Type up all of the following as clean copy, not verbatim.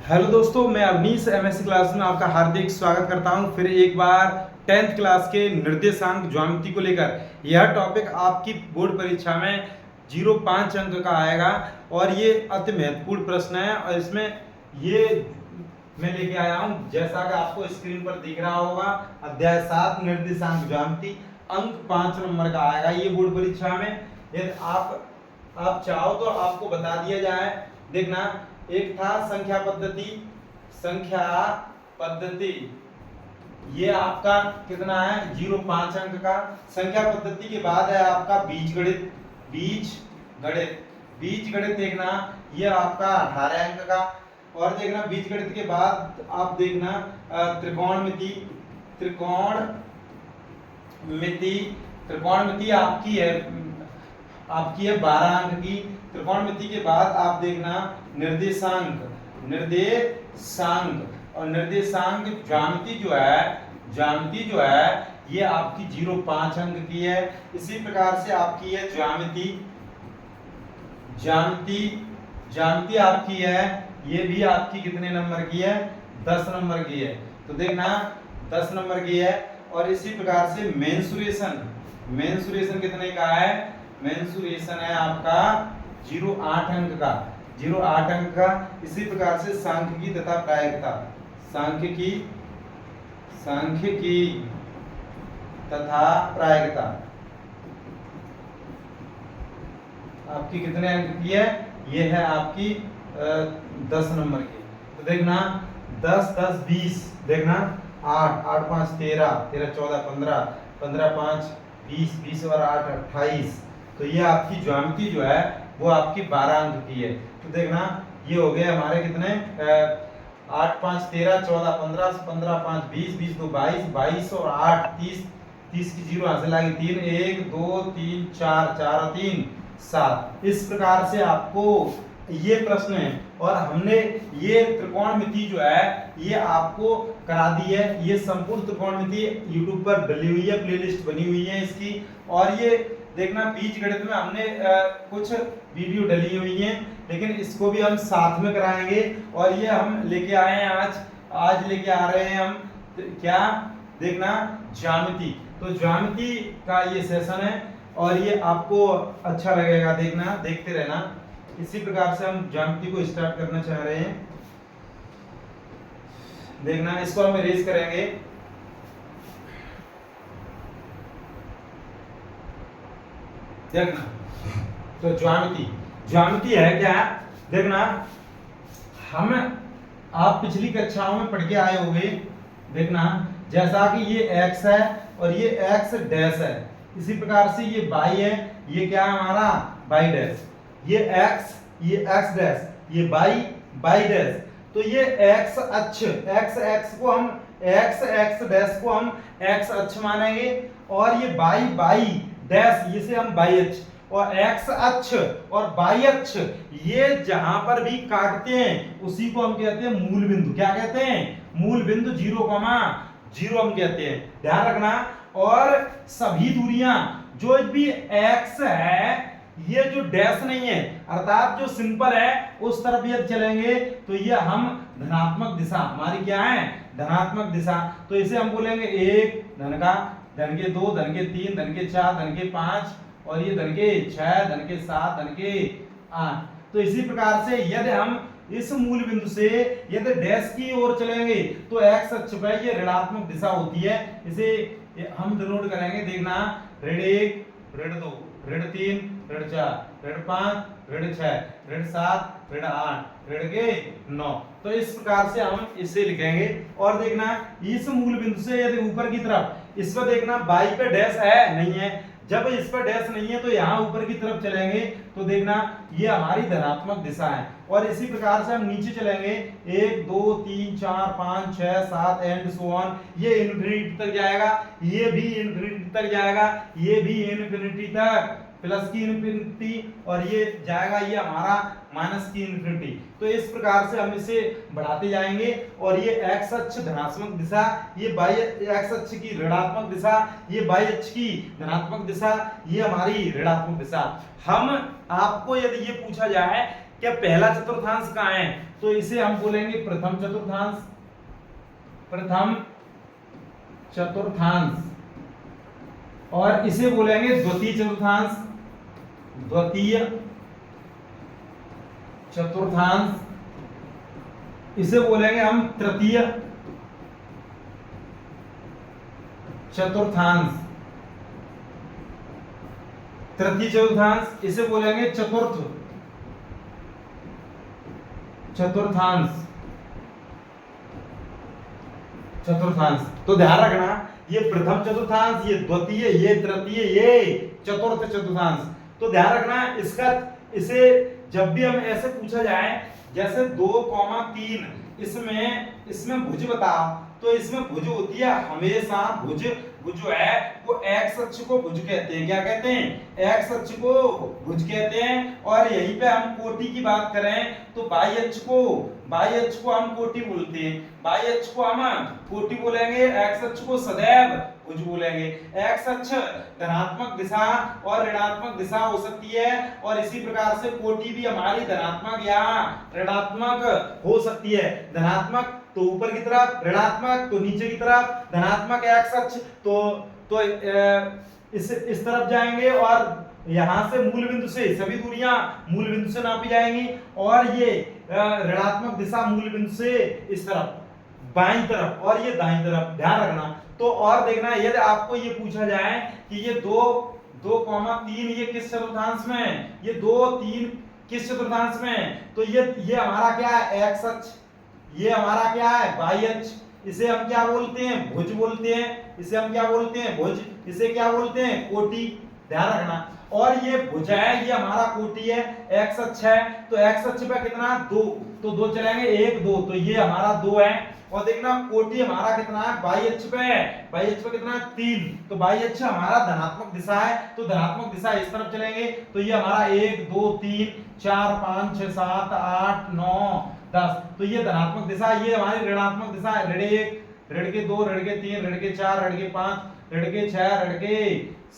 Hello दोस्तों, मैं Awanish MSc class में आपका हार्दिक स्वागत करता हूं। फिर एक बार 10th क्लास के निर्देशांक ज्यामिति को लेकर यह टॉपिक आपकी बोर्ड परीक्षा में 0.5 अंक का आएगा और ये अति महत्वपूर्ण प्रश्न है। और इसमें ये मैं लेके आया हूं, जैसा कि आपको स्क्रीन पर दिख रहा होगा, अध्याय 7 निर्देशांक ज्यामिति, अंक 5 नंबर का आएगा ये बोर्ड परीक्षा में। यदि आप चाहो तो आपको बता दिया जाए। देखना, एक था संख्या पद्धति, ये आपका कितना है 0.5 अंक का। संख्या पद्धति के बाद है आपका बीजगणित देखना, ये आपका 18 अंक का। और देखना, बीजगणित के बाद आप देखना त्रिकोणमिति आपकी है 12 अंक की। त्रिकोणमिति के बाद आप देखना निर्देशांक और निर्देशांक ज्यामिति जो है ये आपकी 0.5 अंक की है। इसी प्रकार से आपकी है ज्यामिति आपकी है, ये भी आपकी कितने नंबर की है, 10 नंबर की है। तो देखना 10 नंबर की है। और इसी प्रकार से मेंसुरेशन कितने का है, मेंसुरेशन है आपका 0.8 अंक का। इसी प्रकार से सांख्यिकी तथा प्रायिकता, आपकी कितने अंक की है, ये है आपकी 10 नंबर की। तो देखना 10 10 20, देखना 8 8 5 13 13 14 15 15 5 20 20 और 8 28। तो ये आपकी ज्यामिति जो है वो आपकी 12 अंक की है। तो देखना ये हो गए हमारे कितने 8 5 13 14 15 15 5 20 20 2 22 22 और 8 30 30 की जीरो हासिल आएगी 3 1 2 3 4 4 और 3 7। इस प्रकार से आपको ये प्रश्न है। और हमने ये त्रिकोणमिति जो है ये आपको करा दी है। ये संपूर्ण त्रिकोणमिति YouTube पर डली हुई है, प्लेलिस्ट बनी हुई है इसकी। और ये देखना बीजगणित में हमने कुछ वीडियो डली हुई हैं, लेकिन इसको भी हम साथ में कराएंगे। और ये हम लेके आए हैं आज लेके आ रहे हैं हम क्या, देखना ज्यामिति। तो ज्यामिति का ये सेशन है और ये आपको अच्छा लगेगा, देखना देखते रहना। इसी प्रकार से हम ज्यामिति को स्टार्ट करना चाह रहे हैं। देखना, इसको हम इरेज करेंगे। देखना, तो ज्यामिति है क्या, देखना आप पिछली कक्षाओं में पढ़ के आए होंगे। देखना, जैसा कि ये x है और ये x डैश है, इसी प्रकार से ये y है, ये क्या है हमारा y डैश, ये x डैश, ये y डैश। तो ये x डैश को हम x अक्ष मानेंगे। और ये y डैश, इसे हम y अक्ष, और x अक्ष और y अक्ष ये जहां पर भी काटते हैं उसी को हम कहते हैं मूल बिंदु। क्या कहते हैं, मूल बिंदु 0,0 हम कहते हैं, ध्यान रखना। और सभी दूरियां जो भी x है, ये जो डैश नहीं है अर्थात जो सिंपल है उस तरफ यदि चलेंगे तो ये हम धनात्मक दिशा, हमारी क्या है धनात्मक दिशा। तो इसे हम बोलेंगे 1 धन का, धन के 2, धन के 3, धन के 4, धन के 5 और ये धन के 6, धन के 7, धन के 8। तो इसी प्रकार से यदि हम इस मूल बिंदु से यदि डैश की ओर चलेंगे तो x अक्ष पर ये ऋणात्मक दिशा होती है। इसे हम डिनोट करेंगे। देखना ऋण 1, ऋण 2, ऋण 3, ऋण 4, ऋण 5, ऋण 6, ऋण 7, ऋण 8, ऋण के 9। तो इस प्रकार से हम इसे लिखेंगे। और देखना इस मूल बिंदु से यदि ऊपर की तरफ, इस पर देखना y पे डैश है नहीं है, जब इस पर डैश नहीं है तो यहाँ ऊपर की तरफ चलेंगे तो देखना ये हमारी धनात्मक दिशा है। और इसी प्रकार से हम नीचे चलेंगे 1 2 3 4 5 6 7 एंड सो ऑन, ये इन्फिनिटी तक जाएगा, ये भी इन्फिनिटी तक जाएगा, ये भी इन्फिनिटी तक, प्लस की इन्फिनिटी, और ये जाएगा ये हमारा माइनस की इन्फिनिटी। तो इस प्रकार से हम इसे बढ़ाते जाएंगे। और ये x अक्ष धनात्मक दिशा, ये x अक्ष की ऋणात्मक दिशा, ये y अक्ष की धनात्मक दिशा, ये हमारी ऋणात्मक दिशा। हम आपको यदि ये पूछा जाए क्या पहला चतुर्थांश कहाँ है, तो इसे हम बोलेंगे प्रथम चतुर्थांश, प्रथम चतुर्थांश, और इसे बोलेंगे द्वितीय चतुर्थांश, द्वितीय चतुर्थांश, इसे बोलेंगे हम तृतीय चतुर्थांश, तृतीय चतुर्थांश, इसे बोलेंगे चतुर्थ चतुर्थांश, चतुर्थांश। तो ध्यान रखना, ये प्रथम चतुर्थांश, ये द्वितीय, ये तृतीय, ये चतुर्थ चतुर्थांश। तो ध्यान रखना इसका, इसे जब भी हम ऐसे पूछा जाए जैसे 2,3 इसमें भुज बताओ, तो इसमें भुज होती है हमेशा, भुज जो है वो एक्स अक्ष को भुज कहते हैं। क्या कहते हैं? एक्स अक्ष को भुज कहते हैं। और यहीं पे हम कोटि की बात करें तो बाई अक्ष को हम कोटि बोलते हैं, बाई अक्ष को हम कोटि बोलेंगे, एक्स अक्ष को सदैव भुज बोलेंगे। एक्स अक्ष धनात्मक दिशा और ऋणात्मक दिशा हो सकती है, और इसी प्रकार से कोटि भी हमारी धनात्मक या ऋणात्मक हो सकती है। धनात्मक तो ऊपर की तरफ, ऋणात्मक तो नीचे की तरफ। धनात्मक एक्स अक्ष तो इस तरफ जाएंगे, और यहां से मूल बिंदु से सभी दूरियां मूल बिंदु से नापी जाएंगी, और ये ऋणात्मक दिशा मूल बिंदु से इस तरफ बाईं तरफ, और ये दाईं तरफ। ध्यान रखना। तो और देखना, यदि आपको ये पूछा जाए कि ये 2,3 ये किस चतुर्थांश में है, ये 2,3 किस चतुर्थांश में है, तो ये हमारा क्या है? एक्स अक्ष। ये हमारा क्या है? बाई अक्ष। इसे हम क्या बोलते हैं? भुज बोलते हैं। इसे हम क्या बोलते हैं? भुज। इसे क्या बोलते हैं? कोटि। ध्यान रखना। और ये भुज है, ये हमारा कोटि है, एक्स अक्ष है, तो एक्स अक्ष पे कितना? 2, तो 2 चलेंगे, 1 2, तो ये हमारा 2 है। और देखना कोटि हमारा कितना है? बाई अक्ष पे है, बाई अक्ष पे कितना है? 3, तो बाई अक्ष हमारा धनात्मक दिशा है, तो धनात्मक दिशा इस तरफ चलेंगे, तो ये हमारा 1 2 3 4 5 6 7 8 9 10, तो ये धनात्मक दिशा। ये हमारी ऋणात्मक दिशा है, ऋण 1 ऋण के 2 ऋण के 3 ऋण के 4 ऋण के 5 ऋण के 6 ऋण के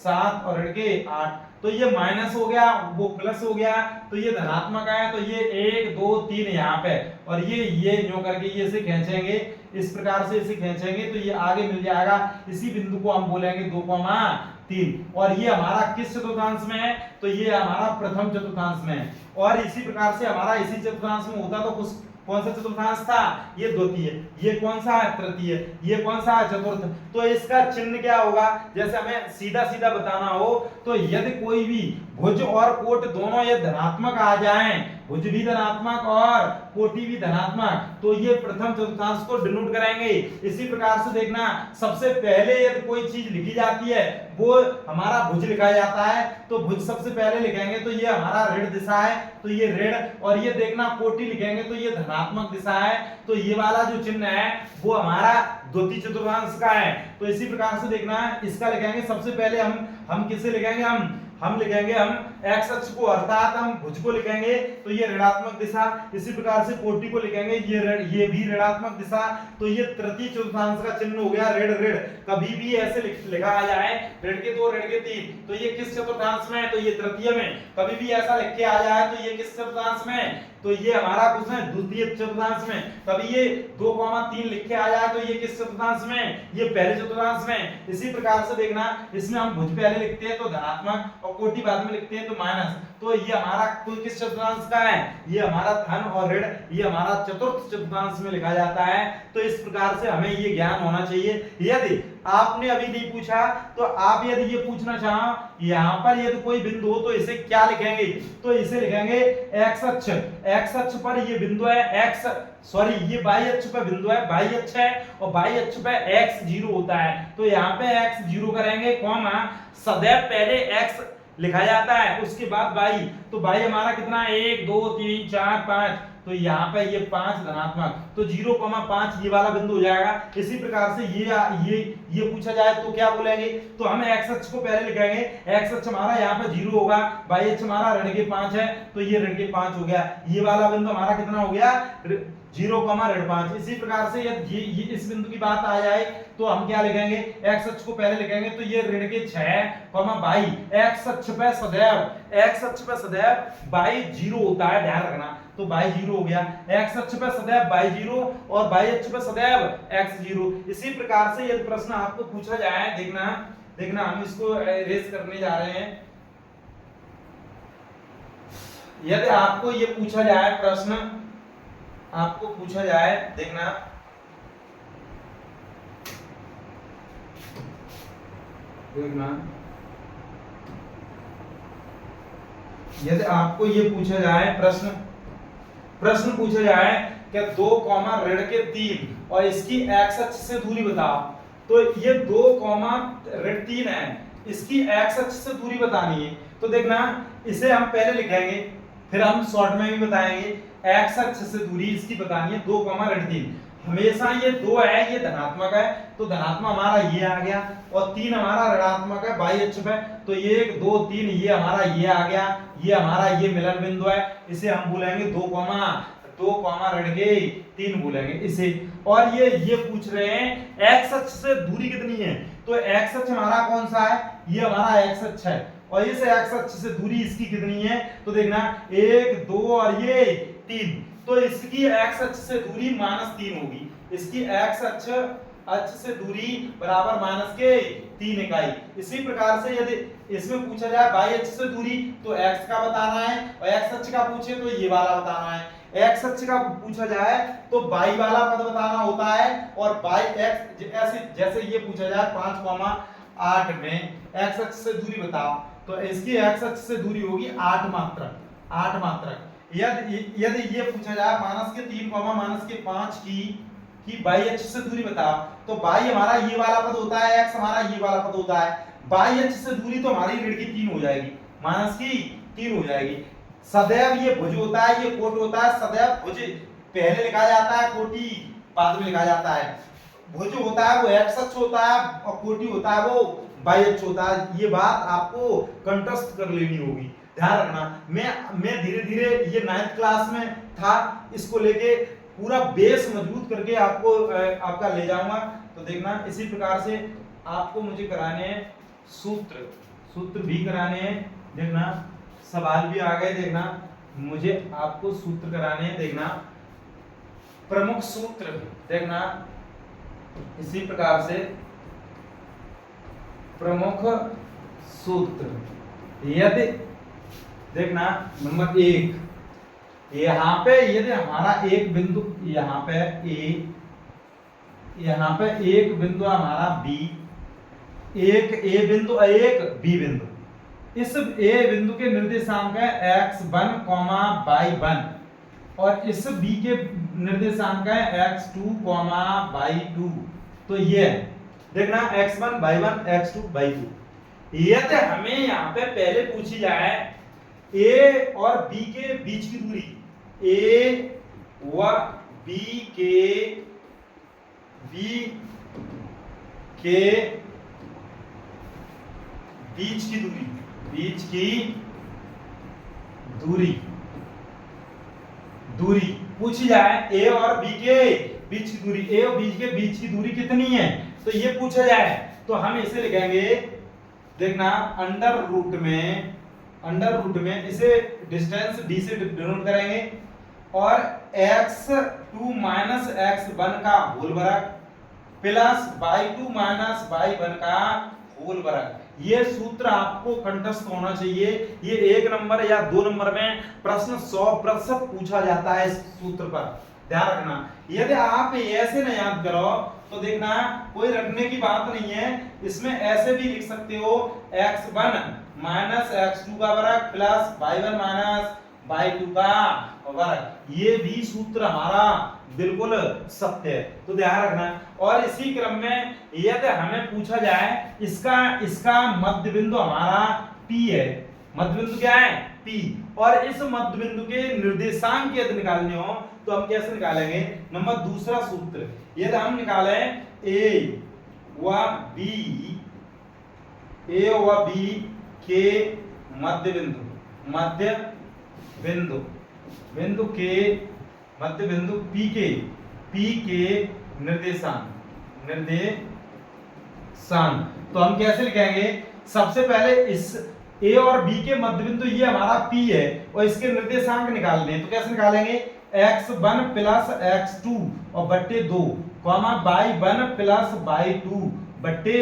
7 और ऋण के 8, तो ये माइनस हो गया, वो प्लस हो गया, तो ये धनात्मक है, तो ये 1 2 3 यहाँ पे, और ये यूं करके ये इसे खींचेंगे, इस प्रकार से इसे खींचेंगे, तो ये आगे मिल जाएगा। इसी बिंदु को हम बोलेंगे 2,3, और ये हमारा किस चतुर्थांश में है? तो ये हमारा प्रथम चतुर्थांश में है। और इसी प्रकार से हमारा इसी चतुर्थांश में होता तो कौन सा चतुर्थांश था? ये द्वितीय। ये कौन सा है? तृतीय। ये कौन सा है? चतुर्थ। तो इसका चिन्ह क्या होगा? जैसे हमें सीधा सीधा बताना हो तो यदि कोई भी भुज और कोट दोनों ये धनात्मक आ जाएं, भुज भी धनात्मक और कोटि भी धनात्मक, तो ये प्रथम चतुर्थांश को डिनोट करेंगे। इसी प्रकार से देखना, सबसे पहले यदि कोई चीज लिखी जाती है वो हमारा भुज लिखा जाता है, तो भुज सबसे पहले लिखेंगे, तो ये हमारा ऋण दिशा है, तो ये ऋण, और ये देखना कोटि लिखेंगे तो ये धनात्मक दिशा है, तो ये वाला जो चिन्ह है वो हमारा द्वितीय चतुर्थांश का है। तो इसी प्रकार से देखना, इसका लिखेंगे सबसे पहले हम किसे लिखेंगे? हम लिखेंगे हम एक्स अक्ष को, अर्थात हम भुज को लिखेंगे, तो ये ऋणात्मक दिशा। इसी प्रकार से कोटि को लिखेंगे, ये भी ऋणात्मक दिशा, तो ये तृतीय चतुर्थांश का चिन्ह हो गया ऋण ऋण। कभी भी ऐसे लिखा आ जाए ऋण के 2 ऋण के 3, तो ये किस चतुर्थांश में है? तो ये तृतीय में। कभी भी ऐसा लिख के आ जाए तो ये किस चतुर्थांश में? तो ये हमारा कुछ है द्वितीय चतुर्थांश में। कभी ये 2,3 लिख के आ जाए तो ये किस चतुर्थांश में? ये पहले चतुर्थांश में। इसी प्रकार से देखना, इसमें हम भुज पहले लिखते हैं तो धनात्मक, और कोटि बाद में लिखते हैं तो माइनस, तो ये हमारा कोई किस चतुर्थांश का है? ये हमारा धन और ऋण, ये हमारा चतुर्थ चतुर्थांश में लिखा जाता है। तो इस प्रकार से हमें ये ज्ञान होना चाहिए। यदि आपने अभी नहीं पूछा तो आप यदि ये पूछना चाहो, यहाँ पर यदि कोई बिंदु हो तो इसे क्या लिखेंगे? तो इसे लिखेंगे एक्स अक्ष। एक्स अक्ष पर ये बिंदु है, ये बाई अक्ष पर बिंदु है, बाई अक्ष है, और बाई अक्ष पे x 0 होता है, तो यहाँ पे x 0 करेंगे, कॉमा, सदैव पहले x लिखा जाता है, उसके बाद बाई, तो बाई हमारा कितना है? 1 2 3 4 5, तो यहाँ पे ये 5 धनात्मक, तो 0,5 ये वाला बिंदु हो जाएगा। इसी प्रकार से ये पूछा जाए तो क्या बोलेंगे? तो हम x अक्ष को पहले लिखेंगे, x अक्ष हमारा यहाँ पे 0 होगा, y अक्ष हमारा ऋण के 5 है, तो ये ऋण के 5 हो गया। ये वाला बिंदु हमारा कितना हो गया? 0,5। इसी प्रकार से यदि ये इस बिंदु की बात आ जाए तो हम क्या लिखेंगे, एक्स अक्ष को पहले लिखेंगे, तो ये ऋण के 6,22। एक्स अक्ष पे सदैव बाई 0 होता है, ध्यान रखना। तो बाई 0 हो गया, एक्स अक्ष पे सदैव बाई 0 और बाई अक्ष पे सदैव एक्स 0। इसी प्रकार से यदि प्रश्न आपको पूछा जाए, देखना हम इसको इरेज करने जा रहे हैं। यदि आपको ये पूछा जाए प्रश्न, आपको पूछा जाए, देखना यदि आपको ये पूछा जाए प्रश्न पूछा जाए कि 2 ऋण के 3 और इसकी एक्स अक्ष से दूरी बताओ, तो ये 2 ऋण 3 है, इसकी एक्स अक्ष से दूरी बतानी है। तो देखना इसे हम पहले लिखेंगे, फिर हम शॉर्ट में भी बताएंगे। एक्स अक्ष से दूरी इसकी बतानी है 2 ऋण 3। हमेशा ये 2 है, ये धनात्मक है, तो धनात्मक हमारा ये आ गया, और 3 हमारा ऋणात्मक है बाई अक्ष पे, तो 1 2 3 ये हमारा ये आ गया, ये हमारा ये मिलन बिंदु है, इसे हम बोलेंगे 2 ऋण के 3 बोलेंगे इसे। और ये पूछ रहे हैं एक्स अक्ष से दूरी कितनी है, तो एक्स अक्ष हमारा कौन सा है, ये हमारा एक्स अक्ष है, और इस एक्स अक्ष से दूरी इसकी कितनी है, तो देखना 1 2 और ये 3, तो इसकी एक्स अक्ष से दूरी -3 होगी। इसकी एक्स अक्ष से दूरी बराबर -3 इकाई। इसी प्रकार से यदि इसमें पूछा जाए बाई अक्ष से दूरी, तो एक्स का बताना है, और एक्स अक्ष का पूछे तो ये वाला बताना है। एक्स अक्ष का पूछा जाए तो बाई वाला पद बताना होता है, और बाई एक्स जैसे ये पूछा जाए 5,8 में एक्स अक्ष से दूरी बताओ, तो इसकी एक्स अक्ष से दूरी होगी 8 मात्रक। यदि ये पूछा जाए -3, -5 की बाई अक्ष से दूरी बताओ, तो बाई हमारा ये वाला पद होता है, एक्स हमारा ये वाला पद होता है। बाई अक्ष से दूरी तो हमारी ऋण की 3 हो जाएगी, -3 हो जाएगी। सदैव ये भुज होता है, ये कोट होता है, सदैव भुज पहले लिखा जाता है, कोटि बाद में लिखा जाता है। भुज होता है वो एक्स अक्ष होता है, और कोटि होता है वो बाई अक्ष होता है। ये बात आपको कंठस्थ कर लेनी होगी, ध्यान रखना। मैं धीरे धीरे ये 9th क्लास में था, इसको लेके पूरा बेस मजबूत करके आपका ले जाऊंगा। तो देखना इसी प्रकार से आपको मुझे कराने हैं सूत्र भी कराने हैं, देखना सवाल भी आ गए, देखना मुझे आपको सूत्र कराने हैं, देखना प्रमुख सूत्र, देखना इसी प्रकार से प्रमुख सूत्र। यदि देखना नंबर 1, यहाँ पे यदि हमारा एक बिंदु यहाँ पे एक बिंदु हमारा B, एक A बिंदु, एक B बिंदु, इस A बिंदु के निर्देशांक है x1, y1, और इस B के निर्देशांक है x2, y2। तो ये देखना x1, y1, x2, y2। यदि हमें यहाँ पे पहले पूछी जाए A और B के बीच की दूरी, A व B के बीच की दूरी पूछी जाए, A और B के बीच की दूरी, A और B के बीच की दूरी कितनी है, तो ये पूछा जाए तो हम इसे लिखेंगे, देखना अंडर रूट में इसे डिस्टेंस d से डिनोट करेंगे, और x2 माइनस x1 का होल वर्ग प्लस y2 माइनस y1 का होल वर्ग। ये सूत्र आपको कंठस्थ होना चाहिए। ये 1 नंबर या 2 नंबर में प्रश्न 100% पूछा जाता है इस सूत्र पर, ध्यान रखना। यदि आप ऐसे न याद करो तो देखना कोई रटने की बात नहीं है, इसमें ऐसे भी लिख सकते हो x1 माइनस x2 का वर्ग प्लस y1 माइनस y2 का वर्ग। ये भी सूत्र हमारा बिल्कुल सत्य है, तो ध्यान रखना। और इसी क्रम में यदि हमें पूछा जाए इसका मध्य बिंदु हमारा P है, मध्य बिंदु क्या है P, और इस मध्य बिंदु के निर्देशांक यदि निकालने हो तो हम कैसे निकालेंगे, नंबर दूसरा सूत्र, यदि हम निकालें A व B के मध्य बिंदु के मध्य बिंदु P के निर्देशांक। तो हम कैसे लिखेंगे, सबसे पहले इस A और B के मध्य बिंदु ये हमारा P है और इसके निर्देशांक निकालने हैं। तो कैसे निकालेंगे, x1 प्लस x2 और बट्टे 2 कॉमा y1 प्लस y2 बट्टे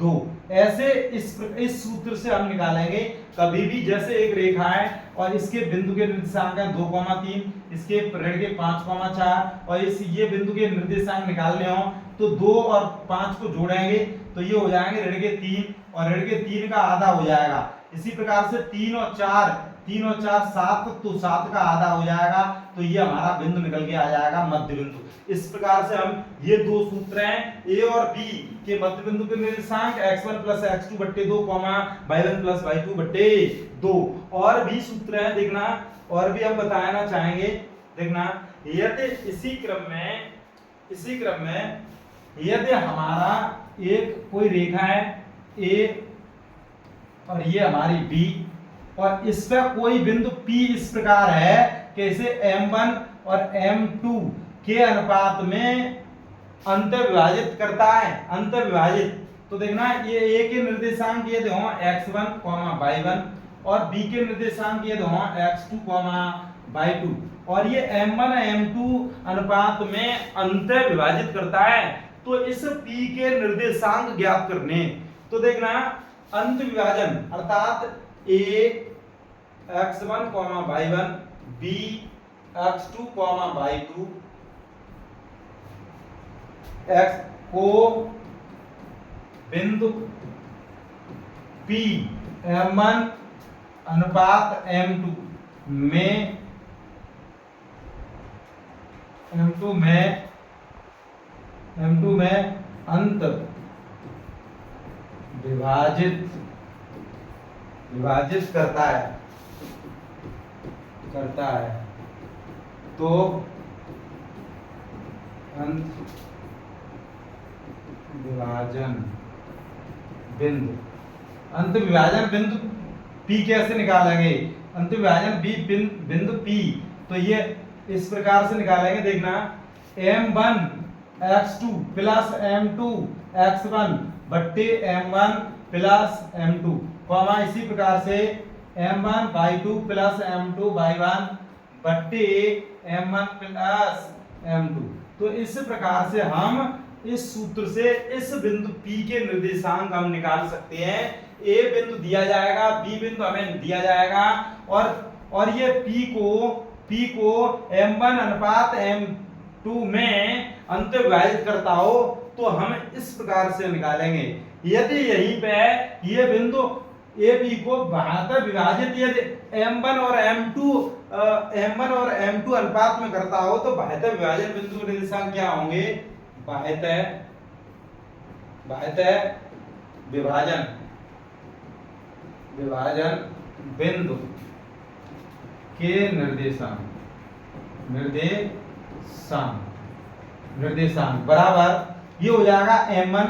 2। ऐसे इस सूत्र से हम निकालेंगे कभी भी, जैसे एक रेखा है और इसके बिंदु के निर्देशांक है 2,3, इसके ऋण के 5,4 और इस ये बिंदु के निर्देशांक निकालने हो तो 2 और 5 को जोड़ेंगे तो ये हो जाएंगे ऋण के 3 और ऋण के 3 का आधा हो जाएगा। इसी प्रकार से 3 और 4 7, तो 7 का आधा हो जाएगा, तो ये हमारा बिंदु निकल के आ जाएगा मध्य बिंदु। इस प्रकार से हम ये दो सूत्र हैं ए और बी के मध्य बिंदु के निर्देशांक x1 प्लस x2 बट्टे 2 y1 प्लस y2 बट्टे 2। और भी सूत्र है देखना, और भी हम बताना चाहेंगे देखना। यदि इसी क्रम में यदि हमारा एक कोई रेखा है ए और ये हमारी बी और इस पर कोई बिंदु P इस प्रकार है कि इसे M1 और M2 के अनुपात में अंतर विभाजित करता है, अंतर विभाजित। तो देखना ये A के निर्देशांक ये दो x1, y1 और B के निर्देशांक ये दो x2, y2 और ये M1 M2 अनुपात में अंतर विभाजित करता है। तो इस P के निर्देशांक ज्ञात करने, तो देखना अंत विभाजन अर्थात A x1, y1 B x2, y2 x को बिंदु P M1 अनुपात M2 में अंत विभाजित करता है तो अंत विभाजन बिंदु P कैसे निकालेंगे, अंत विभाजन बिंदु P तो ये इस प्रकार से निकालेंगे देखना M1 x2 plus M2 x1 बट्टे M1 प्लस M2 कॉमा इसी प्रकार से M1 y2 plus M2 y1 बट्टे M1 प्लस M2। तो इस प्रकार से हम इस सूत्र से इस बिंदु P के निर्देशांक हम निकाल सकते हैं। A बिंदु दिया जाएगा, B बिंदु हमें दिया जाएगा और ये P को M1 अनुपात M2 में अंत विभाजित करता हो तो हम इस प्रकार से निकालेंगे। यदि यहीं पे ये बिंदु AB को बाहर विभाजित यदि M1 और M2 अनुपात में करता हो तो बाह्य विभाजन बिंदु के निर्देशांक क्या होंगे, बाह्य विभाजन बिंदु के निर्देशांक बराबर ये हो जाएगा M1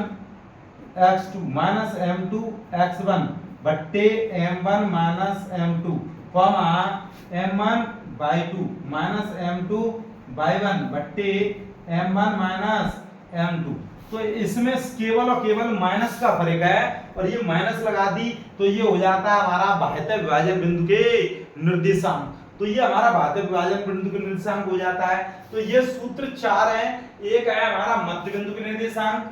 x2 minus M2 x1 बट्टे M1 minus M2 comma M1 y2 minus M2 y1 बट्टे M1 माइनस M2। तो इसमें केवल और केवल माइनस का फर्क है और ये माइनस लगा दी तो ये हो जाता है हमारा बाह्य विभाजन बिंदु के निर्देशांक। तो ये हमारा बाह्य विभाजन बिंदु के निर्देशांक हो जाता है। तो ये सूत्र 4 है, एक है हमारा मध्य बिंदु के निर्देशांक,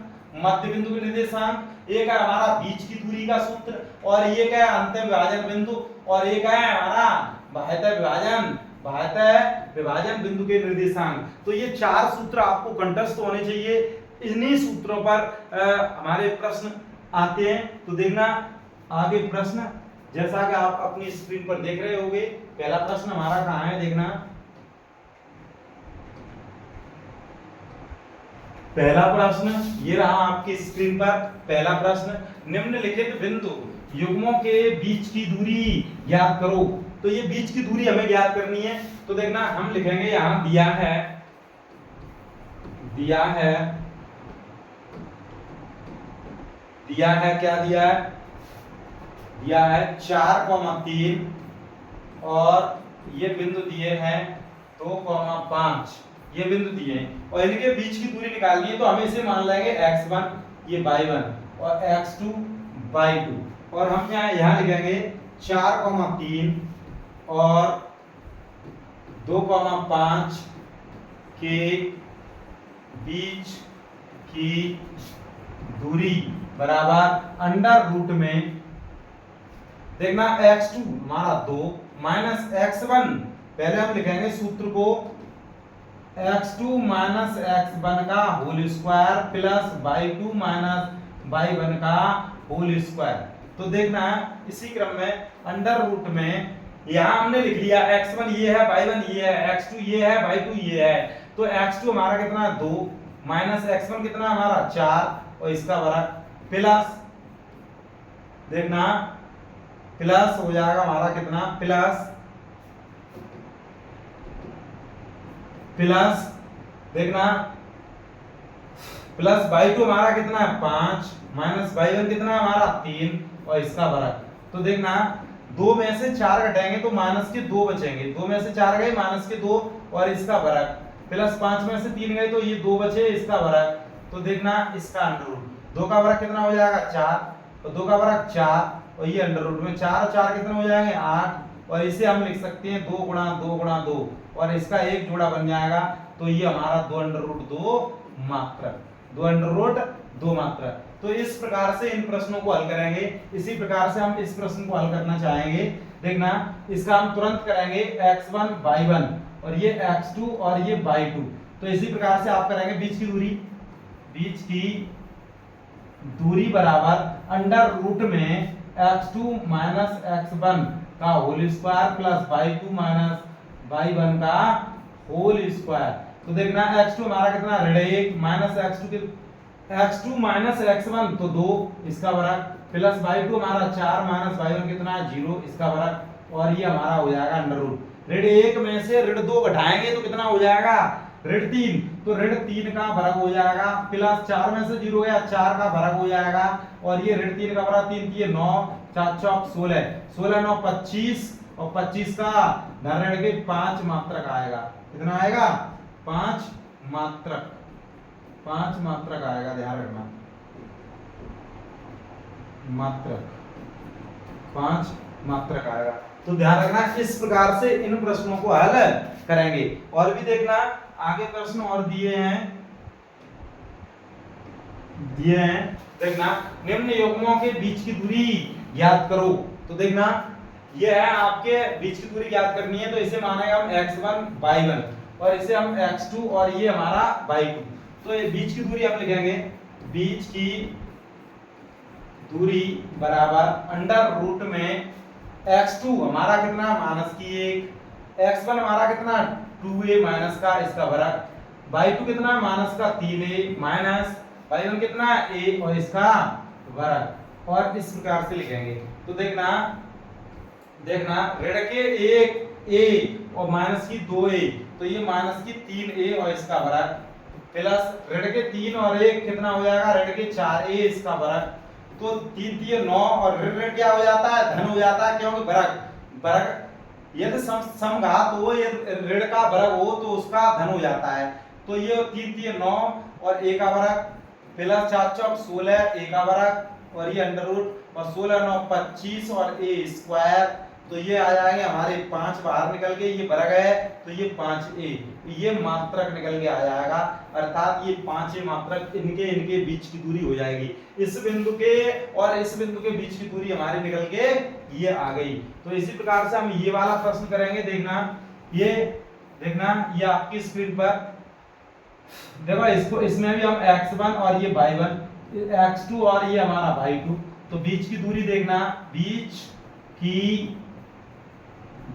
एक है हमारा बीच की दूरी का सूत्र और एक है अंत विभाजन बिंदु और एक है हमारा बाह्य विभाजन बिंदु के निर्देशांक। तो ये 4 सूत्र आपको कंठस्थ होने चाहिए। इन्हीं सूत्रों पर हमारे प्रश्न आते हैं। तो देखना आगे प्रश्न जैसा कि आप अपनी स्क्रीन पर देख रहे होंगे। पहला प्रश्न हमारा कहाँ है देखना, पहला प्रश्न ये रहा आपकी स्क्रीन पर। पहला प्रश्न, निम्नलिखित बिंदु युग्मों के बीच की दूरी ज्ञात करो। तो ये बीच की दूरी हमें ज्ञात करनी है। तो देखना हम लिखेंगे यहां दिया है क्या दिया है 4,3 और ये बिंदु दिए हैं 2,5 ये बिंदु दिए हैं और इनके बीच की दूरी निकालनी है, तो हम इसे मान लेंगे x1 ये y1 और x2 y2 और हम यहाँ लिखेंगे 4,3 और 2,5 के बीच की दूरी बराबर अंडर रूट में देखना x2 हमारा 2 माइनस x1 पहले हम लिखेंगे सूत्र को x2 माइनस x1 का whole square plus y2 minus y1 का होल स्क्वायर। तो देखना इसी क्रम में अंडर रूट में यहां हमने लिख लिया x1 ये है, y1 ये है, x2 ये है, y2 ये है। तो x2 हमारा कितना है 2 माइनस x1 कितना हमारा 4 और इसका वर्ग प्लस देखना प्लस हो जाएगा हमारा कितना प्लस देखना प्लस y2 हमारा कितना है 5 माइनस y1 कितना है हमारा 3 और इसका वर्ग। तो देखना 2 में से 4 घटाएंगे तो माइनस के 2 बचेंगे, 2 में से 4 गए माइनस के 2 और इसका वर्ग प्लस 5 में से 3 गए तो ये 2 बचे इसका वर्ग। तो देखना इसका अंडर रूट 2 का वर्ग कितना हो जाएगा 4 और 2 का वर्ग 4 और ये अंडर रूट में 4 और 4 कितने हो जाएंगे 8 और इसे हम लिख सकते हैं 2 गुणा 2 गुणा 2 और इसका एक जोड़ा बन जाएगा। तो ये हमारा 2 अंडर रूट 2 मात्रक 2 अंडर रूट 2 मात्रक। तो इस प्रकार से इन प्रश्नों को हल करेंगे। इसी प्रकार से हम इस प्रश्न को हल करना चाहेंगे। देखना इसका हम तुरंत करेंगे x1 y1 और ये x2 और ये y2। तो इसी प्रकार से आप करेंगे बीच की दूरी बराबर अंडर रूट में x2 माइनस x1 का whole square plus y2 minus y1 का होल स्क्वायर। तो देखना x2 हमारा कितना ऋण 1 माइनस x2 माइनस x1 तो 2 इसका वर्ग प्लस y2 हमारा 4 माइनस y1 कितना है 0 इसका वर्ग और ये हमारा हो जाएगा अंडर रूट। ऋण 1 में से ऋण 2 घटाएंगे तो कितना हो जाएगा ऋण 3 तो ऋण 3 का वर्ग हो जाएगा प्लस 4 में से 0 गया 4 का वर्ग हो जाएगा और ये ऋण 3 का वर्ग 3 3 9 4 चौक 16 16 9 25 और 25 का धन ऋण के 5 मात्रक आएगा। कितना आएगा 5 मात्रक आएगा, ध्यान रखना मात्रक 5 मात्रक आएगा। तो ध्यान रखना इस प्रकार से इन प्रश्नों को हल करेंगे। और भी देखना आगे प्रश्न और दिए हैं देखना निम्न युग्मों के बीच की दूरी ज्ञात करो। तो देखना ये है आपके बीच की दूरी ज्ञात करनी है, तो इसे मानेगा हम x1 y1 और इसे हम x2 और ये हमारा y2। तो ये बीच की दूरी हम लिखेंगे बीच की दूरी बराबर अंडर रूट में x2 हमारा कितना माइनस की 1 x1 हमारा कितना 2a माइनस का इसका वर्ग y2 कितना माइनस का 3a माइनस y1 कितना a और इसका वर्ग और इस प्रकार से लिखेंगे। तो देखना ऋण के 1a और माइनस की 2a तो ये माइनस की 3a और इसका वर्ग प्लस ऋण के 3 और 1 कितना हो जाएगा ऋण के 4a इसका वर्ग। तो 3 3 9 और ऋण क्या हो जाता है धन हो जाता है क्योंकि वर्ग यदि समघात हो यदि ऋण का वर्ग हो तो उसका धन हो जाता है। तो ये 3 3 9 और a का वर्ग प्लस 4 चौक 16 a का वर्ग और ये अंडर रूट और 16 9 25 और a स्क्वायर। तो ये आ जाएंगे हमारे 5 बाहर निकल के ये वर्ग है तो ये 5a ये मात्रक निकल के आ जाएगा अर्थात ये 5a मात्रक इनके बीच की दूरी हो जाएगी। इस बिंदु के और इस बिंदु के बीच की दूरी हमारी निकल के ये आ गई। तो इसी प्रकार से हम ये वाला प्रश्न करेंगे। देखना ये आपकी स्क्रीन पर देखो इसको इसमें भी हम x1 और ये y1 x2 और ये हमारा y2। तो बीच की दूरी देखना बीच की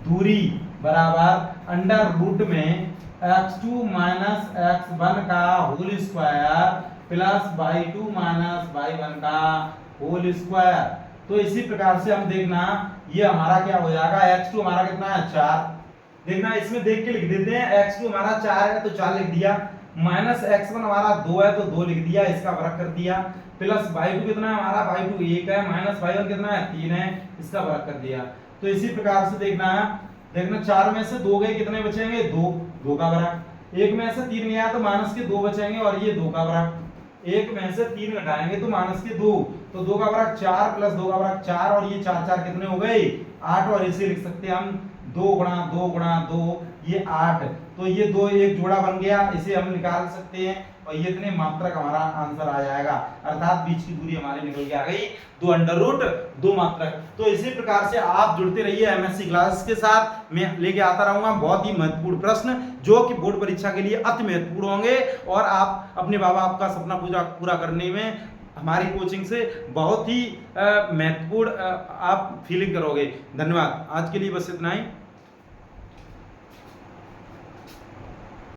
दूरी बराबर अंडर रूट में x2 माइनस x1 का whole square plus y2 minus y1 का होल स्क्वायर। तो इसी प्रकार से हम देखना ये हमारा क्या हो जाएगा x2 हमारा कितना है 4। देखना इसमें देख के लिख देते हैं x2 हमारा 4 है तो 4 लिख दिया माइनस x1 हमारा 2 है तो 2 लिख दिया इसका वर्ग कर दिया प्लस y2 कितना है हमारा y2 1 है माइनस y1 कितना है 3 है इसका वर्ग कर दिया। तो इसी प्रकार से देखना 4 में से 2 गए कितने बचेंगे 2 2 का बराबर। एक में से 3 गया तो माइनस के 2 बचेंगे और ये 2 का बराबर। एक में से 3 घटाएंगे तो माइनस के 2, तो 2 का बराबर 4 प्लस 2 का बराबर 4 और ये 4 4 कितने हो गए 8 और इसे लिख सकते हैं हम 2 गुणा 2 गुणा 2 ये 8, तो ये 2 एक जोड़ा बन गया, इसे हम निकाल सकते हैं और ये इतने मात्रक हमारा आंसर आ जाएगा, अर्थात बीच की दूरी हमारी निकल के आ गई 2 अंडर रूट 2 मात्रक। तो इसी प्रकार से आप जुड़ते रहिए एमएससी क्लासेस के साथ, मैं लेके आता रहूंगा बहुत ही महत्वपूर्ण प्रश्न जो कि बोर्ड परीक्षा के लिए अति महत्वपूर्ण होंगे और आप अपने माँ बाप का सपना पूरा करने में हमारी कोचिंग से बहुत ही महत्वपूर्ण आप फीलिंग करोगे। धन्यवाद, आज के लिए बस इतना ही।